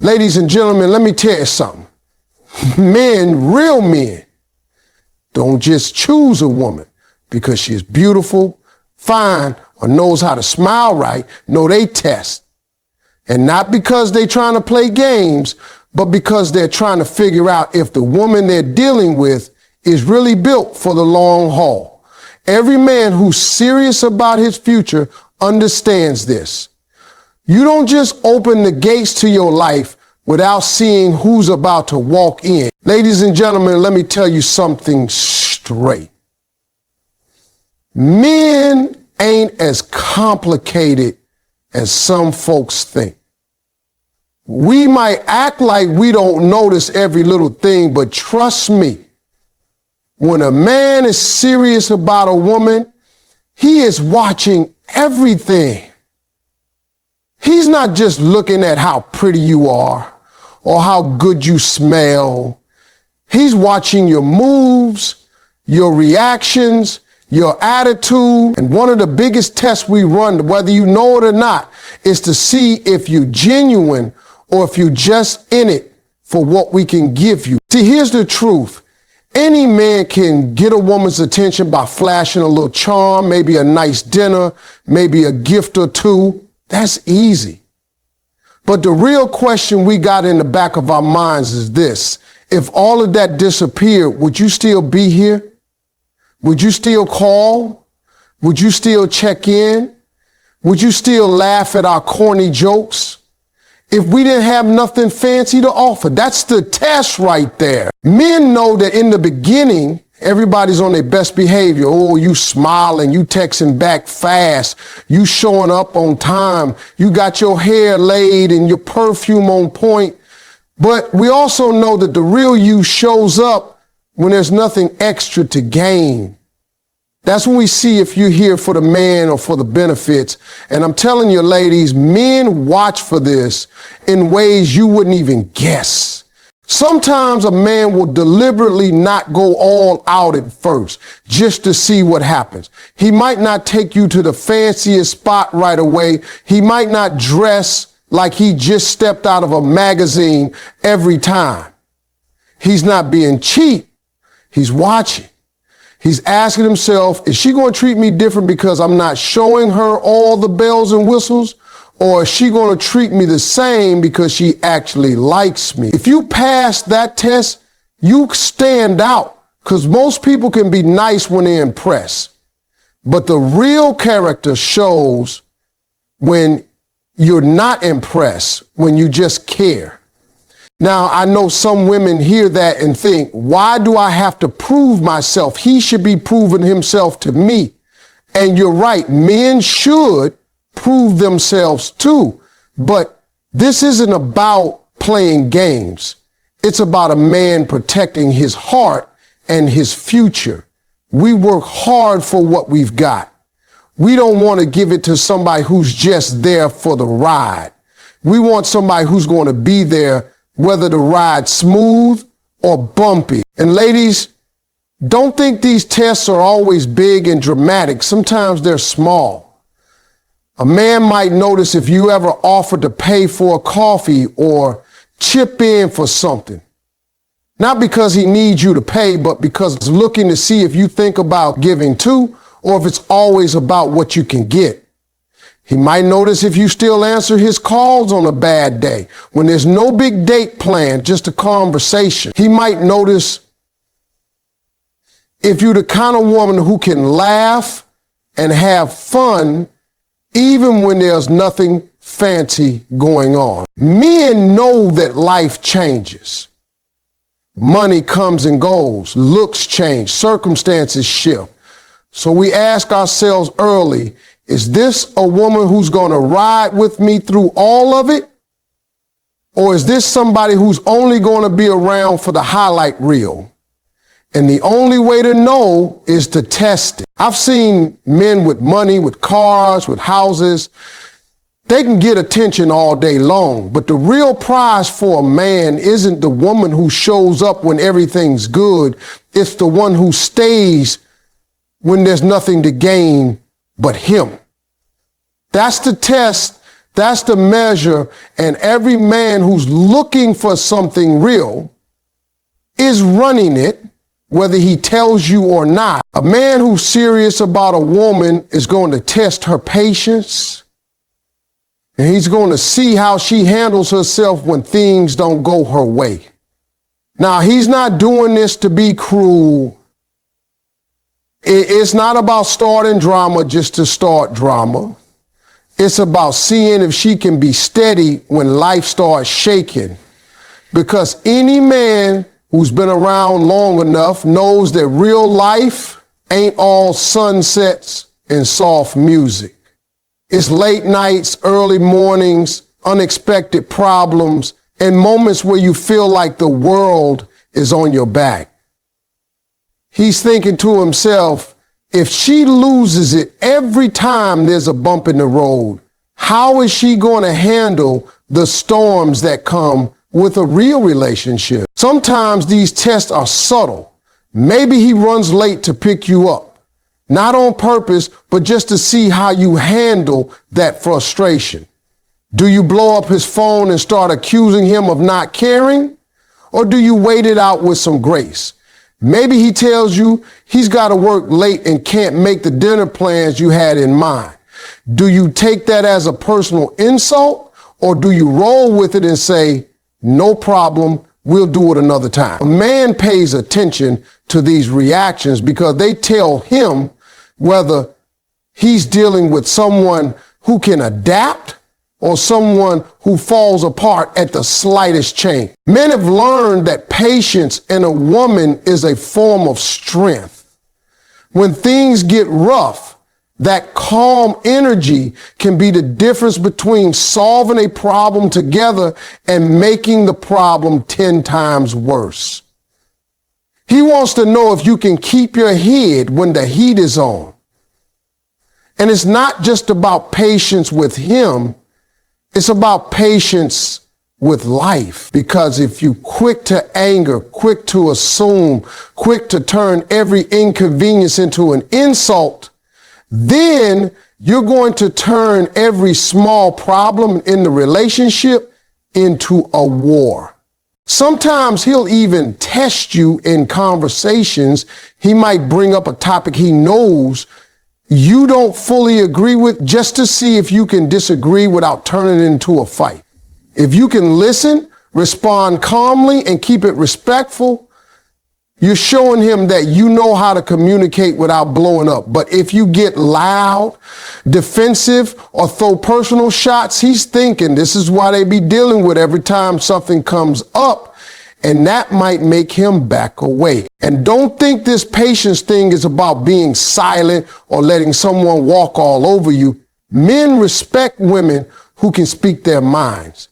Ladies and gentlemen, let me tell you something. Men, real men, don't just choose a woman because she's beautiful, fine, or knows how to smile right. No, they test. And not because they're trying to play games, but because they're trying to figure out if the woman they're dealing with is really built for the long haul. Every man who's serious about his future understands this. You don't just open the gates to your life without seeing who's about to walk in. Ladies and gentlemen, let me tell you something straight. Men ain't as complicated as some folks think. We might act like we don't notice every little thing, but trust me, when a man is serious about a woman, he is watching everything. He's not just looking at how pretty you are or how good you smell. He's watching your moves, your reactions, your attitude. And one of the biggest tests we run, whether you know it or not, is to see if you're genuine or if you're just in it for what we can give you. See, here's the truth. Any man can get a woman's attention by flashing a little charm, maybe a nice dinner, maybe a gift or two. That's easy. But the real question we got in the back of our minds is this. If all of that disappeared, would you still be here? Would you still call? Would you still check in? Would you still laugh at our corny jokes? If we didn't have nothing fancy to offer, that's the test right there. Men know that in the beginning, everybody's on their best behavior. Oh, you smiling, you texting back fast, you showing up on time, you got your hair laid and your perfume on point. But we also know that the real you shows up when there's nothing extra to gain. That's when we see if you're here for the man or for the benefits. And I'm telling you, ladies, men watch for this in ways you wouldn't even guess. Sometimes a man will deliberately not go all out at first just to see what happens. He might not take you to the fanciest spot right away. He might not dress like he just stepped out of a magazine every time. He's not being cheap. He's watching. He's asking himself, is she going to treat me different because I'm not showing her all the bells and whistles? Or is she going to treat me the same because she actually likes me? If you pass that test, you stand out, because most people can be nice when they're impressed. But the real character shows when you're not impressed, when you just care. Now, I know some women hear that and think, why do I have to prove myself? He should be proving himself to me. And you're right, men should prove themselves too. But this isn't about playing games. It's about a man protecting his heart and his future. We work hard for what we've got. We don't want to give it to somebody who's just there for the ride. We want somebody who's going to be there whether the ride's smooth or bumpy. And ladies, don't think these tests are always big and dramatic. Sometimes they're small. A man might notice if you ever offer to pay for a coffee or chip in for something. Not because he needs you to pay, but because he's looking to see if you think about giving too, or if it's always about what you can get. He might notice if you still answer his calls on a bad day, when there's no big date planned, just a conversation. He might notice if you're the kind of woman who can laugh and have fun even when there's nothing fancy going on. Men know that life changes. Money comes and goes, looks change, circumstances shift. So we ask ourselves early, is this a woman who's going to ride with me through all of it? Or is this somebody who's only going to be around for the highlight reel? And the only way to know is to test it. I've seen men with money, with cars, with houses. They can get attention all day long, but the real prize for a man isn't the woman who shows up when everything's good. It's the one who stays when there's nothing to gain but him. That's the test That's the measure, and every man who's looking for something real is running it, whether he tells you or not. A man who's serious about a woman is going to test her patience, and he's going to see how she handles herself when things don't go her way. Now, he's not doing this to be cruel. It's not about starting drama just to start drama. It's about seeing if she can be steady when life starts shaking. Because any man who's been around long enough knows that real life ain't all sunsets and soft music. It's late nights, early mornings, unexpected problems, and moments where you feel like the world is on your back. He's thinking to himself, if she loses it every time there's a bump in the road, how is she going to handle the storms that come with a real relationship? Sometimes these tests are subtle. Maybe he runs late to pick you up, not on purpose, but just to see how you handle that frustration. Do you blow up his phone and start accusing him of not caring? Or do you wait it out with some grace? Maybe he tells you he's got to work late and can't make the dinner plans you had in mind. Do you take that as a personal insult, or do you roll with it and say, no problem, we'll do it another time? A man pays attention to these reactions because they tell him whether he's dealing with someone who can adapt or someone who falls apart at the slightest change. Men have learned that patience in a woman is a form of strength. When things get rough, that calm energy can be the difference between solving a problem together and making the problem 10 times worse. He wants to know if you can keep your head when the heat is on. And it's not just about patience with him. It's about patience with life. Because if you quick to anger, quick to assume, quick to turn every inconvenience into an insult, then you're going to turn every small problem in the relationship into a war. Sometimes he'll even test you in conversations. He might bring up a topic he knows you don't fully agree with, just to see if you can disagree without turning it into a fight. If you can listen, respond calmly, and keep it respectful, you're showing him that you know how to communicate without blowing up. But if you get loud, defensive, or throw personal shots, he's thinking this is why they be dealing with every time something comes up. And that might make him back away. And don't think this patience thing is about being silent or letting someone walk all over you. Men respect women who can speak their minds.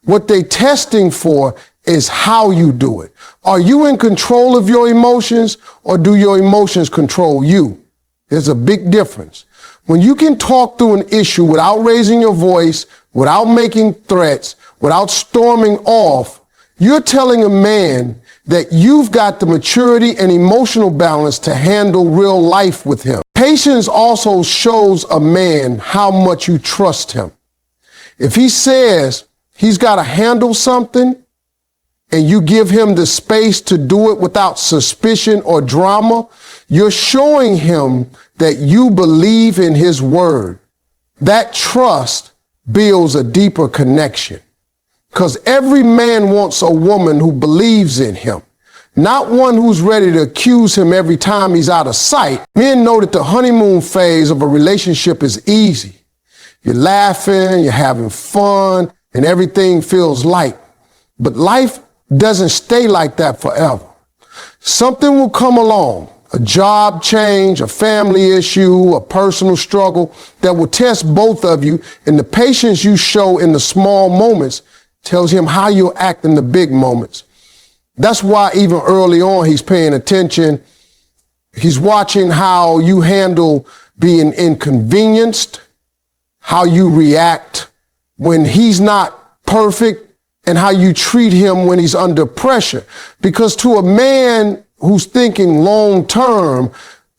What they're testing for is how you do it. Are you in control of your emotions, or do your emotions control you? There's a big difference. When you can talk through an issue without raising your voice, without making threats, without storming off, you're telling a man that you've got the maturity and emotional balance to handle real life with him. Patience also shows a man how much you trust him. If he says he's got to handle something and you give him the space to do it without suspicion or drama, you're showing him that you believe in his word. That trust builds a deeper connection. Because every man wants a woman who believes in him, not one who's ready to accuse him every time he's out of sight. Men know that the honeymoon phase of a relationship is easy. You're laughing, you're having fun, and everything feels light. But life doesn't stay like that forever. Something will come along, a job change, a family issue, a personal struggle that will test both of you, and the patience you show in the small moments tells him how you'll act in the big moments. That's why even early on, he's paying attention. He's watching how you handle being inconvenienced, how you react when he's not perfect, and how you treat him when he's under pressure. Because to a man who's thinking long term,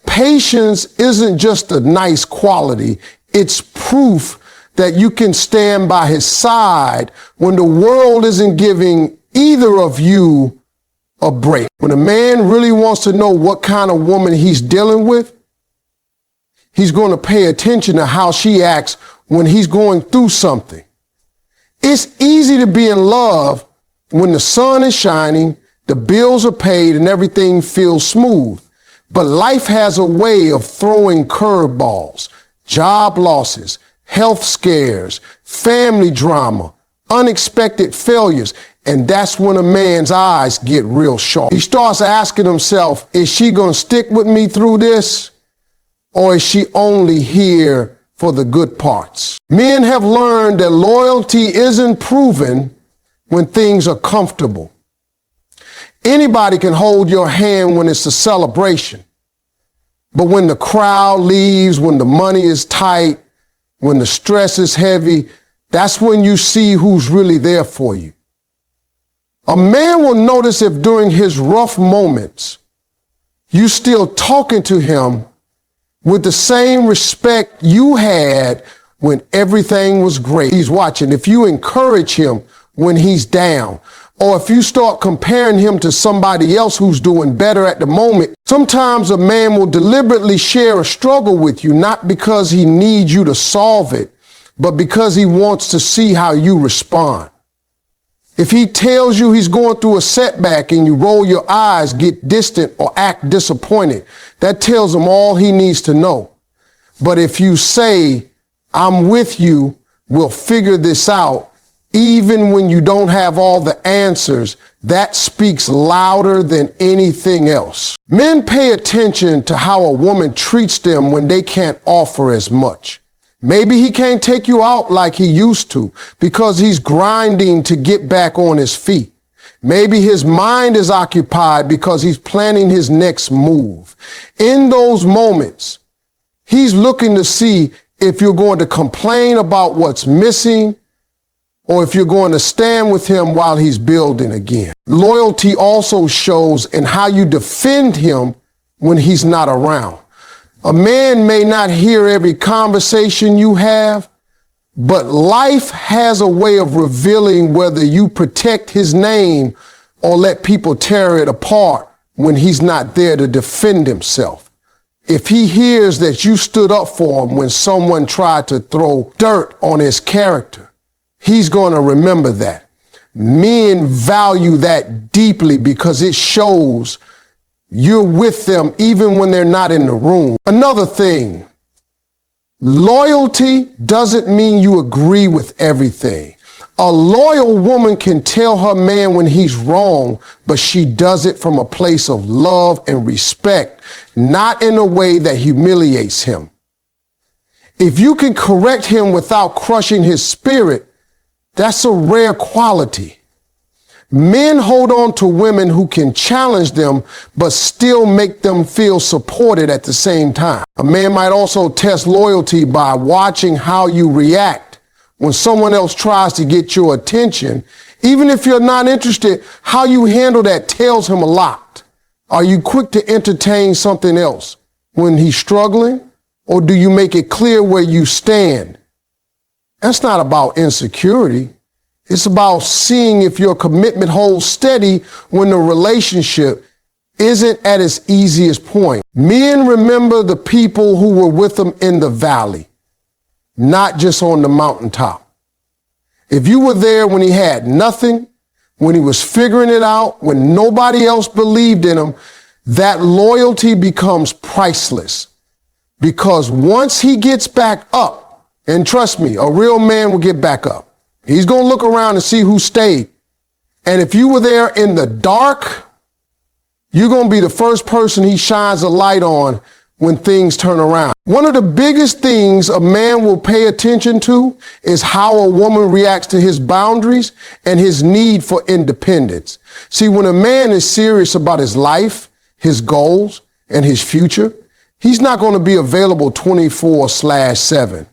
patience isn't just a nice quality. It's proof that you can stand by his side when the world isn't giving either of you a break. When a man really wants to know what kind of woman he's dealing with, he's going to pay attention to how she acts when he's going through something. It's easy to be in love when the sun is shining, the bills are paid, and everything feels smooth. But life has a way of throwing curveballs, job losses, health scares, family drama, unexpected failures. And that's when a man's eyes get real sharp. He starts asking himself, is she going to stick with me through this? Or is she only here for the good parts? Men have learned that loyalty isn't proven when things are comfortable. Anybody can hold your hand when it's a celebration. But when the crowd leaves, when the money is tight, when the stress is heavy, that's when you see who's really there for you. A man will notice if during his rough moments, you still talking to him with the same respect you had when everything was great. He's watching. If you encourage him when he's down, or if you start comparing him to somebody else who's doing better at the moment, sometimes a man will deliberately share a struggle with you, not because he needs you to solve it, but because he wants to see how you respond. If he tells you he's going through a setback and you roll your eyes, get distant, or act disappointed, that tells him all he needs to know. But if you say, I'm with you, we'll figure this out, even when you don't have all the answers, that speaks louder than anything else. Men pay attention to how a woman treats them when they can't offer as much. Maybe he can't take you out like he used to because he's grinding to get back on his feet. Maybe his mind is occupied because he's planning his next move. In those moments, he's looking to see if you're going to complain about what's missing or if you're going to stand with him while he's building again. Loyalty also shows in how you defend him when he's not around. A man may not hear every conversation you have, but life has a way of revealing whether you protect his name or let people tear it apart when he's not there to defend himself. If he hears that you stood up for him when someone tried to throw dirt on his character, he's going to remember that. Men value that deeply because it shows you're with them even when they're not in the room. Another thing, loyalty doesn't mean you agree with everything. A loyal woman can tell her man when he's wrong, but she does it from a place of love and respect, not in a way that humiliates him. If you can correct him without crushing his spirit, that's a rare quality. Men hold on to women who can challenge them, but still make them feel supported at the same time. A man might also test loyalty by watching how you react when someone else tries to get your attention. Even if you're not interested, how you handle that tells him a lot. Are you quick to entertain something else when he's struggling, or do you make it clear where you stand? That's not about insecurity. It's about seeing if your commitment holds steady when the relationship isn't at its easiest point. Men remember the people who were with them in the valley, not just on the mountaintop. If you were there when he had nothing, when he was figuring it out, when nobody else believed in him, that loyalty becomes priceless. Because once he gets back up, and trust me, a real man will get back up. He's going to look around and see who stayed. And if you were there in the dark, you're going to be the first person he shines a light on when things turn around. One of the biggest things a man will pay attention to is how a woman reacts to his boundaries and his need for independence. See, when a man is serious about his life, his goals, and his future, he's not going to be available 24/7.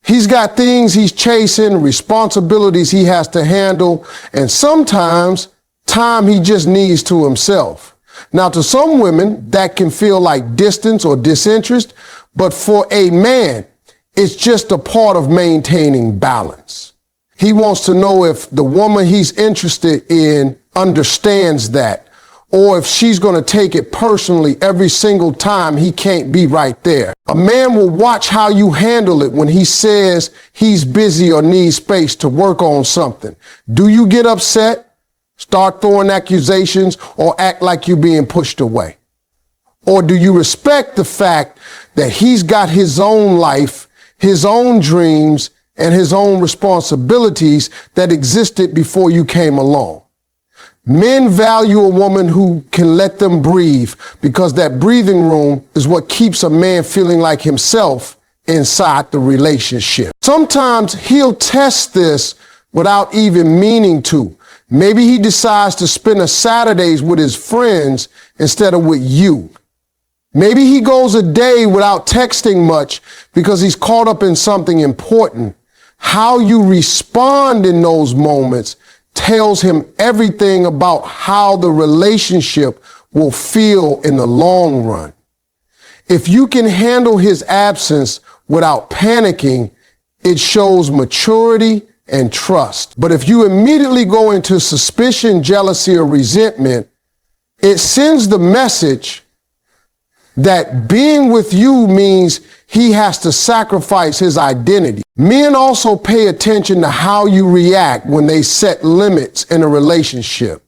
He's got things he's chasing, responsibilities he has to handle, and sometimes time he just needs to himself. Now, to some women, that can feel like distance or disinterest, but for a man, It's just a part of maintaining balance. He wants to know if the woman he's interested in understands that, or if she's going to take it personally every single time he can't be right there. A man will watch how you handle it when he says he's busy or needs space to work on something. Do you get upset, start throwing accusations, or act like you're being pushed away? Or do you respect the fact that he's got his own life, his own dreams, and his own responsibilities that existed before you came along? Men value a woman who can let them breathe, because that breathing room is what keeps a man feeling like himself inside the relationship. Sometimes he'll test this without even meaning to. Maybe he decides to spend a Saturdays with his friends instead of with you. Maybe he goes a day without texting much because he's caught up in something important. How you respond in those moments tells him everything about how the relationship will feel in the long run. If you can handle his absence without panicking, it shows maturity and trust. But if you immediately go into suspicion, jealousy, or resentment, it sends the message that being with you means he has to sacrifice his identity. Men also pay attention to how you react when they set limits in a relationship.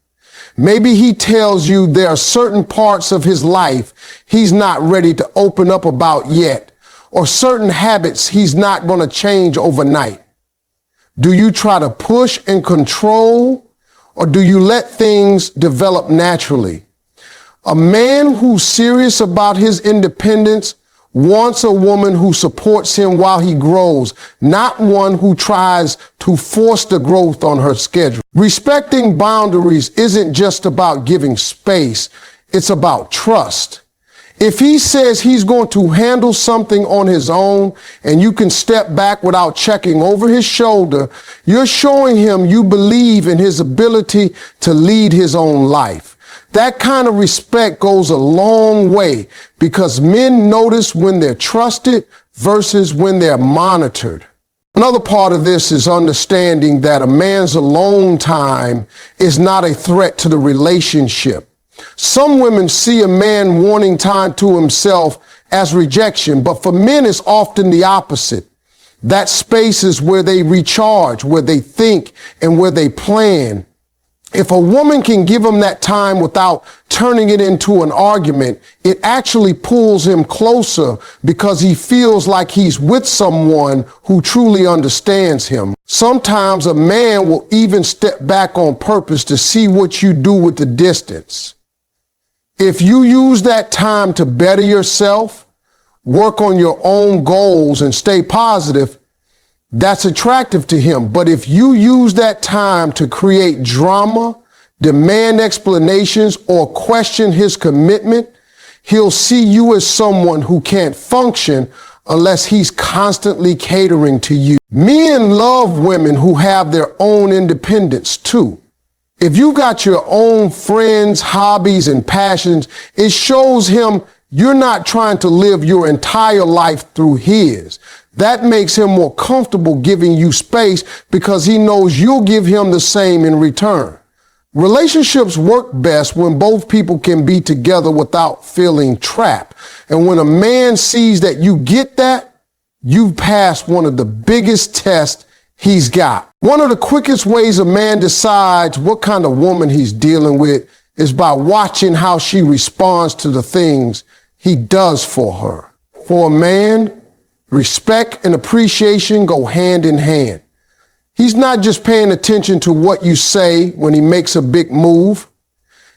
Maybe he tells you there are certain parts of his life he's not ready to open up about yet, or certain habits he's not going to change overnight. Do you try to push and control, or do you let things develop naturally? A man who's serious about his independence wants a woman who supports him while he grows, not one who tries to force the growth on her schedule. Respecting boundaries isn't just about giving space, it's about trust. If he says he's going to handle something on his own and you can step back without checking over his shoulder, you're showing him you believe in his ability to lead his own life. That kind of respect goes a long way, because men notice when they're trusted versus when they're monitored. Another part of this is understanding that a man's alone time is not a threat to the relationship. Some women see a man wanting time to himself as rejection, but for men it's often the opposite. That space is where they recharge, where they think, and where they plan. If a woman can give him that time without turning it into an argument, it actually pulls him closer, because he feels like he's with someone who truly understands him. Sometimes a man will even step back on purpose to see what you do with the distance. If you use that time to better yourself, work on your own goals, and stay positive, that's attractive to him. But if you use that time to create drama, demand explanations, or question his commitment, he'll see you as someone who can't function unless he's constantly catering to you. Men love women who have their own independence too. If you got your own friends, hobbies, and passions, it shows him you're not trying to live your entire life through his. That makes him more comfortable giving you space, because he knows you'll give him the same in return. Relationships work best when both people can be together without feeling trapped. And when a man sees that you get that, you've passed one of the biggest tests he's got. One of the quickest ways a man decides what kind of woman he's dealing with is by watching how she responds to the things he does for her. For a man, respect and appreciation go hand in hand. He's not just paying attention to what you say when he makes a big move.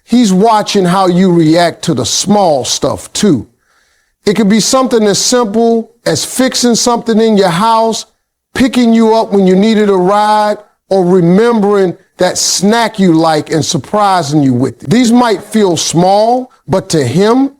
He's watching how you react to the small stuff too. It could be something as simple as fixing something in your house, picking you up when you needed a ride, or remembering that snack you like and surprising you with it. These might feel small, but to him,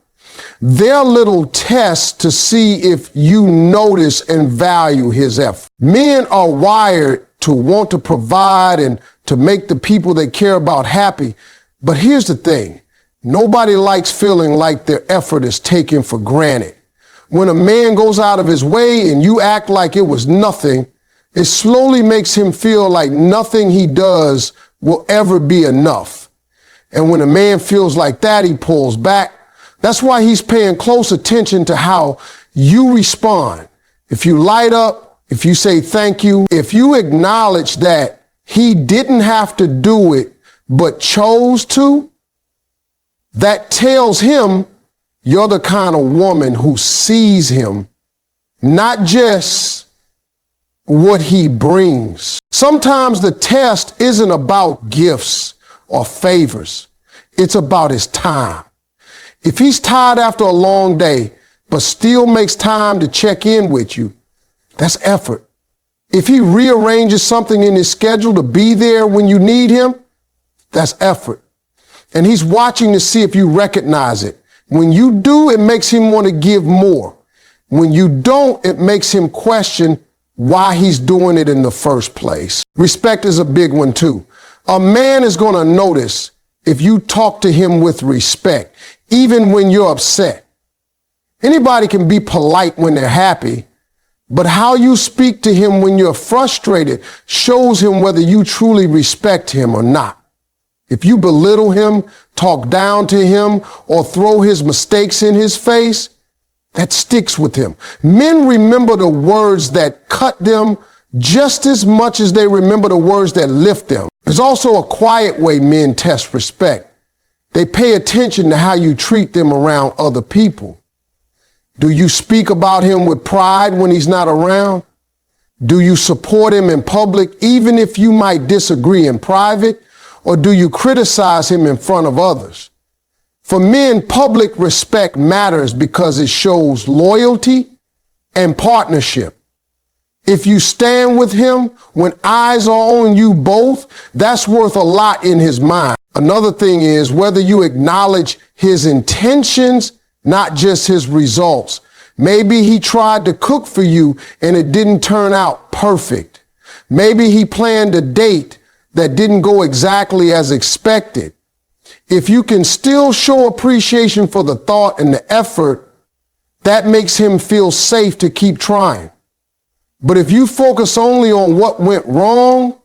they're little tests to see if you notice and value his effort. Men are wired to want to provide and to make the people they care about happy. But here's the thing. Nobody likes feeling like their effort is taken for granted. When a man goes out of his way and you act like it was nothing, it slowly makes him feel like nothing he does will ever be enough. And when a man feels like that, he pulls back. That's why he's paying close attention to how you respond. If you light up, if you say thank you, if you acknowledge that he didn't have to do it, but chose to, that tells him you're the kind of woman who sees him, not just what he brings. Sometimes the test isn't about gifts or favors. It's about his time. If he's tired after a long day, but still makes time to check in with you, that's effort. If he rearranges something in his schedule to be there when you need him, that's effort. And he's watching to see if you recognize it. When you do, it makes him want to give more. When you don't, it makes him question why he's doing it in the first place. Respect is a big one too. A man is going to notice if you talk to him with respect, even when you're upset. Anybody can be polite when they're happy, but how you speak to him when you're frustrated shows him whether you truly respect him or not. If you belittle him, talk down to him, or throw his mistakes in his face, that sticks with him. Men remember the words that cut them just as much as they remember the words that lift them. There's also a quiet way men test respect. They pay attention to how you treat them around other people. Do you speak about him with pride when he's not around? Do you support him in public, even if you might disagree in private? Or do you criticize him in front of others? For men, public respect matters because it shows loyalty and partnership. If you stand with him when eyes are on you both, that's worth a lot in his mind. Another thing is whether you acknowledge his intentions, not just his results. Maybe he tried to cook for you and it didn't turn out perfect. Maybe he planned a date that didn't go exactly as expected. If you can still show appreciation for the thought and the effort, that makes him feel safe to keep trying. But if you focus only on what went wrong,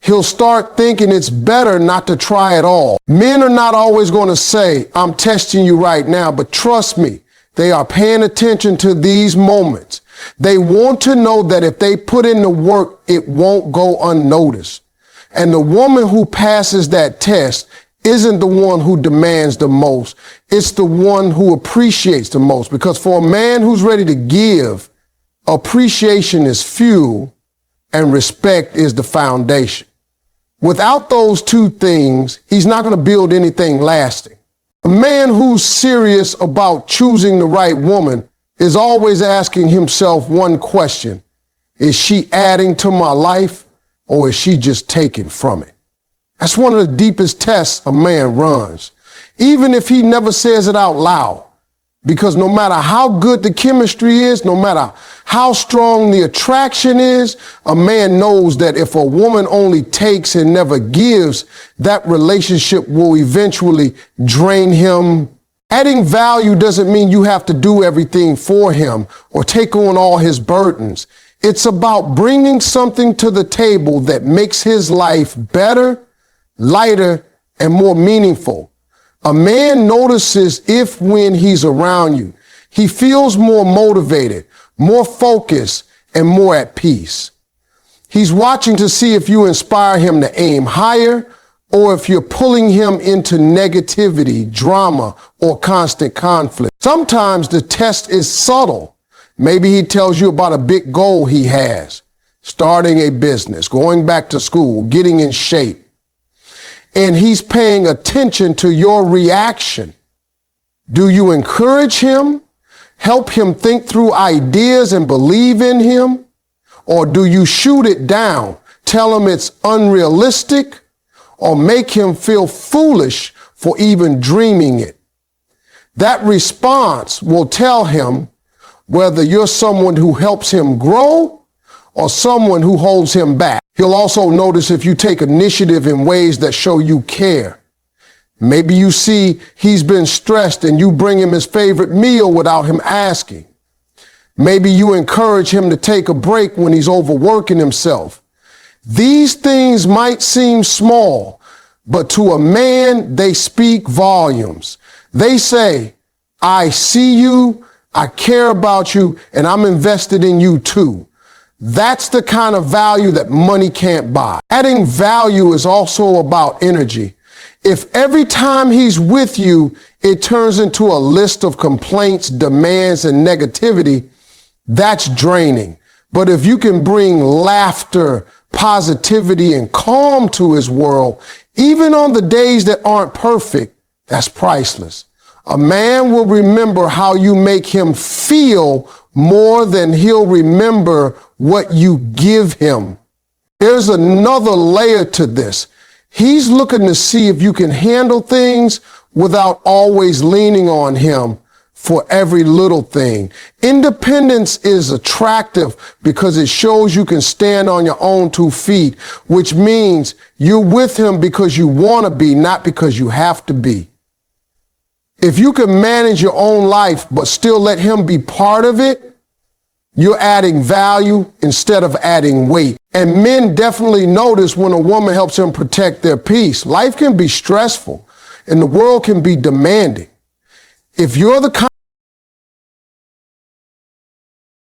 he'll start thinking it's better not to try at all. Men are not always going to say, I'm testing you right now, but trust me, they are paying attention to these moments. They want to know that if they put in the work, it won't go unnoticed. And the woman who passes that test isn't the one who demands the most. It's the one who appreciates the most. Because for a man who's ready to give, appreciation is fuel and respect is the foundation. Without those two things, he's not going to build anything lasting. A man who's serious about choosing the right woman is always asking himself one question. Is she adding to my life? Or is she just taking from it? That's one of the deepest tests a man runs, even if he never says it out loud. Because no matter how good the chemistry is, no matter how strong the attraction is, a man knows that if a woman only takes and never gives, that relationship will eventually drain him. Adding value doesn't mean you have to do everything for him or take on all his burdens. It's about bringing something to the table that makes his life better, lighter, and more meaningful. A man notices if when he's around you, he feels more motivated, more focused, and more at peace. He's watching to see if you inspire him to aim higher or if you're pulling him into negativity, drama, or constant conflict. Sometimes the test is subtle. Maybe he tells you about a big goal he has, starting a business, going back to school, getting in shape. And he's paying attention to your reaction. Do you encourage him, help him think through ideas and believe in him? Or do you shoot it down, tell him it's unrealistic, or make him feel foolish for even dreaming it? That response will tell him whether you're someone who helps him grow or someone who holds him back. He'll also notice if you take initiative in ways that show you care. Maybe you see he's been stressed and you bring him his favorite meal without him asking. Maybe you encourage him to take a break when he's overworking himself. These things might seem small, but to a man, they speak volumes. They say, I see you, I care about you, and I'm invested in you too. That's the kind of value that money can't buy. Adding value is also about energy. If every time he's with you, it turns into a list of complaints, demands, and negativity, that's draining. But if you can bring laughter, positivity, and calm to his world, even on the days that aren't perfect, that's priceless. A man will remember how you make him feel more than he'll remember what you give him. There's another layer to this. He's looking to see if you can handle things without always leaning on him for every little thing. Independence is attractive because it shows you can stand on your own 2 feet, which means you're with him because you want to be, not because you have to be. If you can manage your own life but still let him be part of it, you're adding value instead of adding weight. And men definitely notice when a woman helps them protect their peace. Life can be stressful and the world can be demanding. If you're the kind